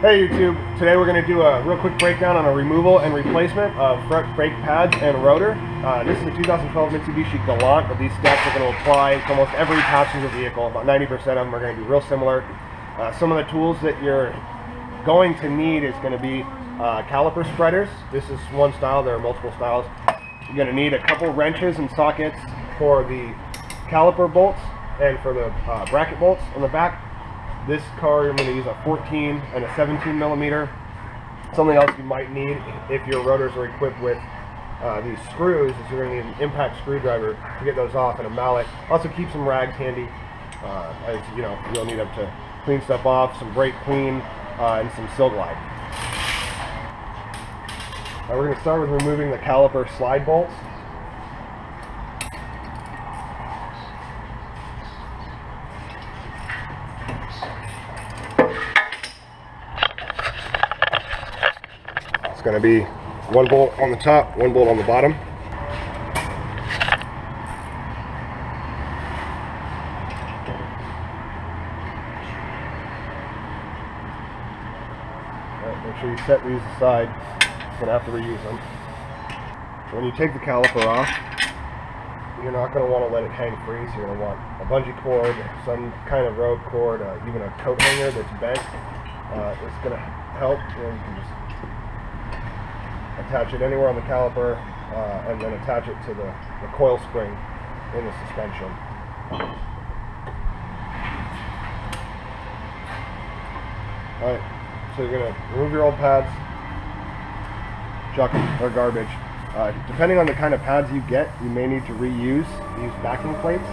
Hey YouTube, today we're going to do a real quick breakdown on a removal and replacement of front brake pads and rotor. This is a 2012 Mitsubishi Galant, but these steps are going to apply to almost every passenger vehicle. About 90% of them are going to be real similar. Some of the tools that you're going to need is going to be caliper spreaders. This is one style, there are multiple styles. You're going to need a couple wrenches and sockets for the caliper bolts and for the bracket bolts on the back. This car, I'm going to use a 14 and a 17 millimeter. Something else you might need if your rotors are equipped with these screws is you're going to need an impact screwdriver to get those off, and a mallet. Also keep some rags handy, as you know, you'll need them to clean stuff off, some brake clean, and some Sil Glide. We're going to start with removing the caliper slide bolts. Going to be one bolt on the top, one bolt on the bottom. Alright, make sure you set these aside. You're going to have to reuse them. When you take the caliper off, you're not going to want to let it hang free, so you're going to want a bungee cord, some kind of rope cord, even a coat hanger that's bent. It's going to help. You can just attach it anywhere on the caliper, and then attach it to the coil spring in the suspension. Alright, so you're going to remove your old pads, chuck them, they're garbage. Depending on the kind of pads you get, you may need to reuse these backing plates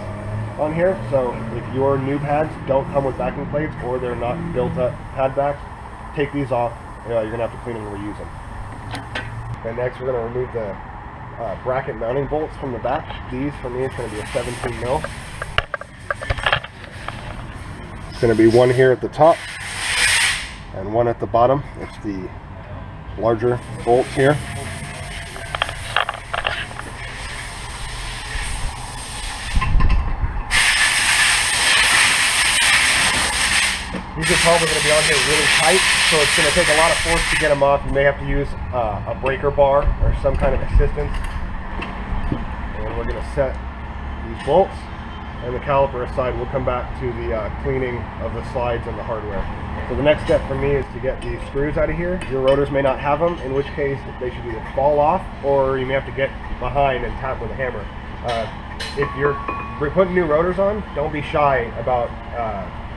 on here. So if your new pads don't come with backing plates, or they're not built up pad backs, take these off. You're going to have to clean them and reuse them. And next we're going to remove the bracket mounting bolts from the back. These, for me, it's going to be a 17 mil. It's going to be one here at the top and one at the bottom. It's the larger bolts here. These are probably going to be on here really tight, so it's going to take a lot of force to get them off. You may have to use a breaker bar or some kind of assistance. And we're going to set these bolts and the caliper aside. We'll come back to the cleaning of the slides and the hardware. So the next step for me is to get these screws out of here. Your rotors may not have them, in which case they should either fall off, or you may have to get behind and tap with a hammer. If you're putting new rotors on, don't be shy about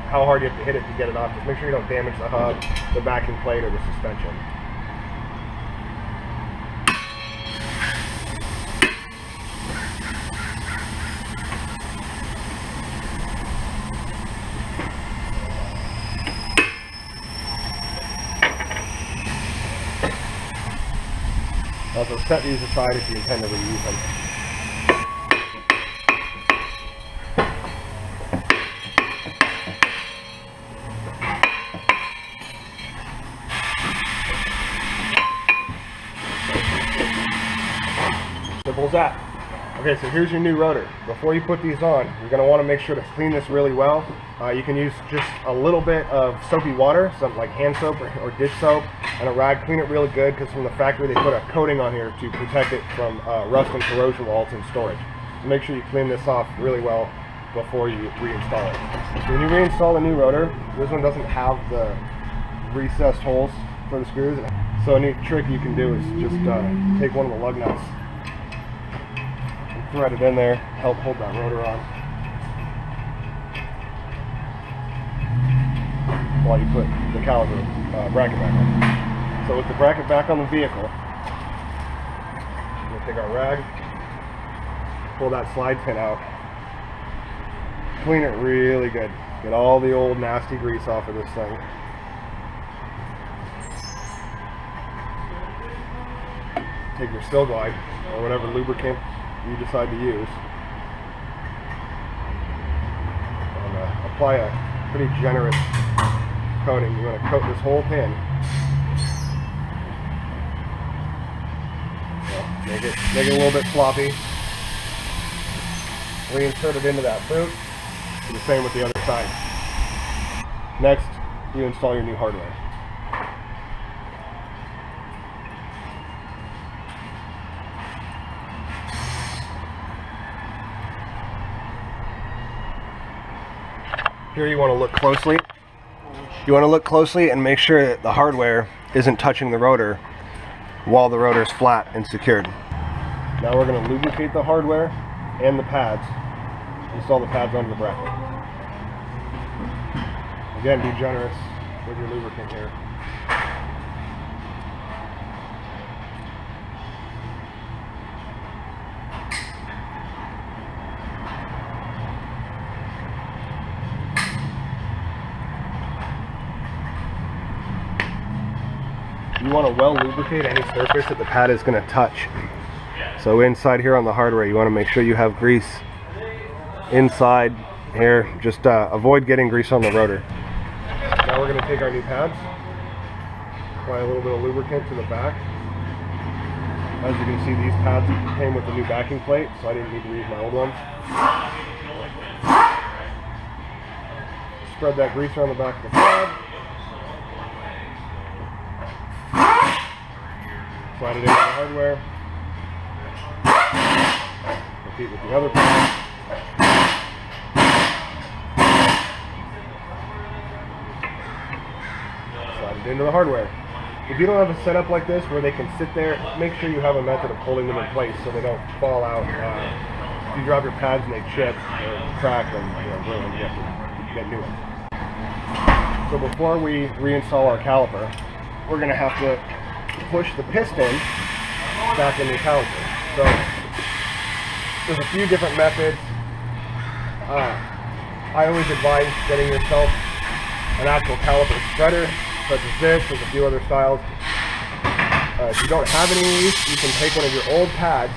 how hard you have to hit it to get it off. Just make sure you don't damage the hub, the backing plate, or the suspension. Also set these aside if you intend to reuse them. Simple as that. Okay, so here's your new rotor. Before you put these on, you're going to want to make sure to clean this really well. You can use just a little bit of soapy water, something like hand soap or dish soap, and a rag. Clean it really good, because from the factory they put a coating on here to protect it from rust and corrosion while it's in storage. So make sure you clean this off really well before you reinstall it. So when you reinstall the new rotor, this one doesn't have the recessed holes for the screws. So a neat trick you can do is just take one of the lug nuts, thread it in there, help hold that rotor on while you put the caliper bracket back on. So with the bracket back on the vehicle, we're going to take our rag, pull that slide pin out, clean it really good, get all the old nasty grease off of this thing. Take your Sil Glide or whatever lubricant you decide to use, and apply a pretty generous coating. You want to coat this whole pin. Make it a little bit floppy. Reinsert it into that boot. Do the same with the other side. Next, you install your new hardware. Here you want to look closely. You want to look closely and make sure that the hardware isn't touching the rotor while the rotor is flat and secured. Now we're going to lubricate the hardware and the pads. Install the pads onto the bracket. Again, be generous with your lubricant here. You want to well lubricate any surface that the pad is going to touch. So inside here on the hardware, you want to make sure you have grease inside here. Just avoid getting grease on the rotor. Now we're going to take our new pads, apply a little bit of lubricant to the back. As you can see, these pads came with the new backing plate, so I didn't need to reuse my old ones. Spread that grease around the back of the pad. Slide it into the hardware. Repeat with the other pad. Slide it into the hardware. If you don't have a setup like this where they can sit there, make sure you have a method of holding them in place so they don't fall out. If you drop your pads and they chip or crack, then ruin, you have to get new ones. So before we reinstall our caliper, we're going to have to push the piston back in the caliper. So there's a few different methods. I always advise getting yourself an actual caliper spreader, such as this. There's a few other styles. If you don't have any of these, you can take one of your old pads,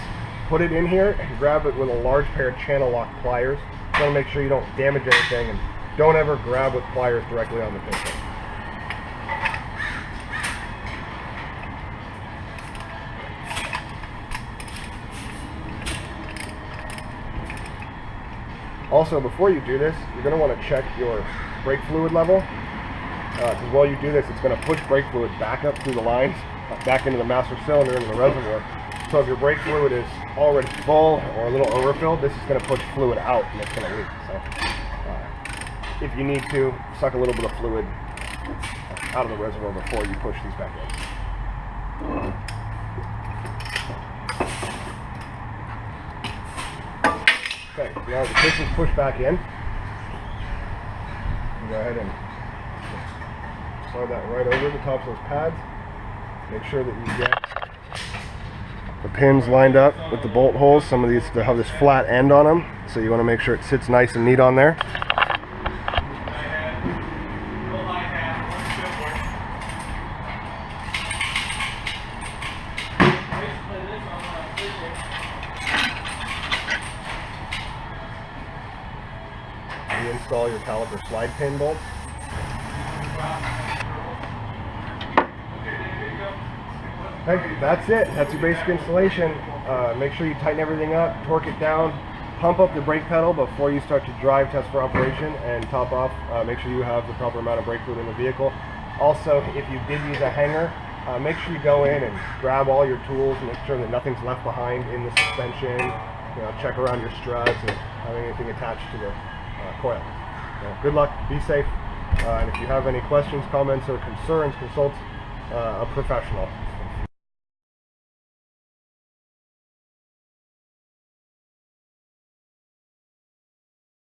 put it in here, and grab it with a large pair of channel lock pliers. You want to make sure you don't damage anything, and don't ever grab with pliers directly on the piston. Also, before you do this, you're going to want to check your brake fluid level. Because while you do this, it's going to push brake fluid back up through the lines, back into the master cylinder, into the reservoir. So if your brake fluid is already full or a little overfilled, this is going to push fluid out and it's going to leak. So if you need to, suck a little bit of fluid out of the reservoir before you push these back in. Okay, now the piston's pushed back in. Go ahead and slide that right over the tops of those pads. Make sure that you get the pins lined up with the bolt holes. Some of these have this flat end on them, so you want to make sure it sits nice and neat on there. Reinstall your caliper slide pin bolts. Okay, that's it. That's your basic installation. Make sure you tighten everything up, torque it down, pump up the brake pedal before you start to drive test for operation, and top off. Make sure you have the proper amount of brake fluid in the vehicle. Also, if you did use a hanger, make sure you go in and grab all your tools and make sure that nothing's left behind in the suspension. Check around your struts and having anything attached to the coil. Good luck, be safe, and if you have any questions, comments, or concerns, consult a professional.